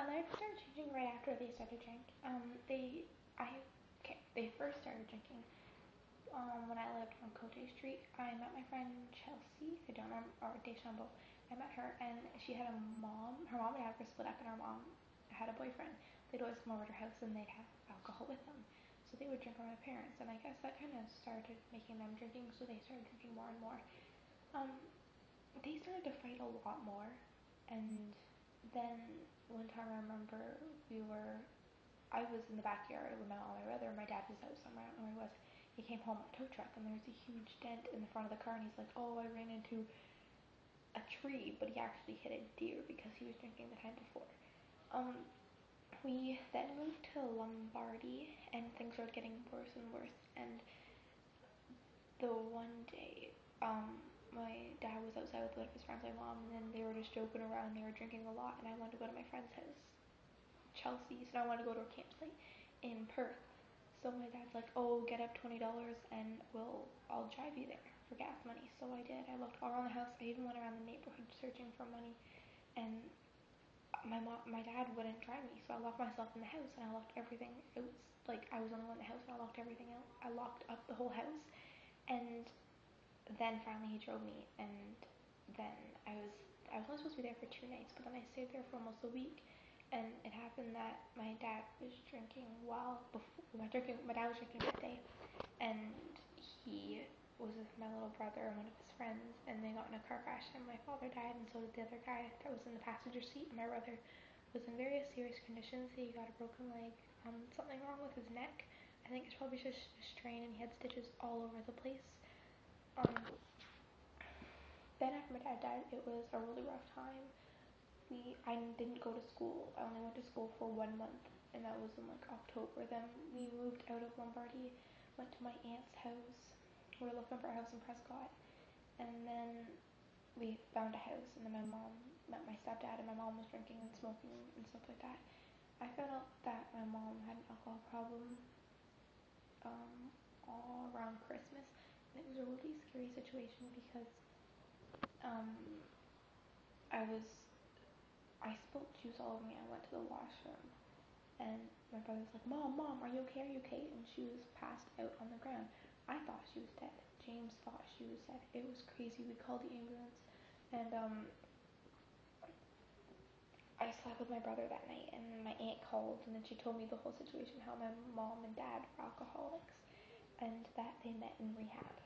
life started changing right after they started drinking. They first started drinking when I lived on Cote Street. I met my friend Chelsea. I don't know, or Deschambeau. I met her, and she had a mom. Her mom and dad were split up, and her mom had a boyfriend. They'd always come over to her house, and they'd have alcohol with them. So they would drink with my parents, and I guess that kind of started making them drinking. So they started drinking more and more. Um, they started to fight a lot more, and then one time I remember I was in the backyard with my mom and my brother, and my dad was out somewhere, I don't know where he was. He came home in a tow truck, and there was a huge dent in the front of the car, and he's like, oh, I ran into a tree, but he actually hit a deer because he was drinking the time before. We then moved to Lombardy, and things started getting worse and worse, and the one day, my dad was outside with one of his friends, my mom, and then they were just joking around, they were drinking a lot, and I wanted to go to my friend's house, Chelsea's, and I wanted to go to a campsite in Perth. So my dad's like, oh, get up $20 and I'll drive you there for gas money. So I did. I looked all around the house. I even went around the neighborhood searching for money, and my dad wouldn't drive me, so I locked myself in the house and I locked everything. It was like I was the only one in the house, and I locked everything out. I locked up the whole house, and then finally he drove me, and then I was only supposed to be there for 2 nights, but then I stayed there for almost a week. And it happened that my dad was drinking my dad was drinking that day, and he was with my little brother and one of his friends, and they got in a car crash, and my father died, and so did the other guy that was in the passenger seat. And my brother was in very serious conditions. He got a broken leg, something wrong with his neck. I think it's probably just a strain, and he had stitches all over the place. Then after my dad died, it was a really rough time. I didn't go to school. I only went to school for 1 month, and that was in like October. Then we moved out of Lombardy, went to my aunt's house. We were looking for a house in Prescott, and then we found a house, and then my mom met my stepdad, and my mom was drinking and smoking and stuff like that. I found out that my mom had an alcohol problem all around Christmas, and it was a really scary situation because I spilled juice all over me. I went to the washroom, and my brother was like, Mom, are you okay? And she was passed out on the ground. I thought she was dead. James thought she was dead. It was crazy. We called the ambulance, and I slept with my brother that night, and my aunt called, and then she told me the whole situation, how my mom and dad were alcoholics, and that they met in rehab.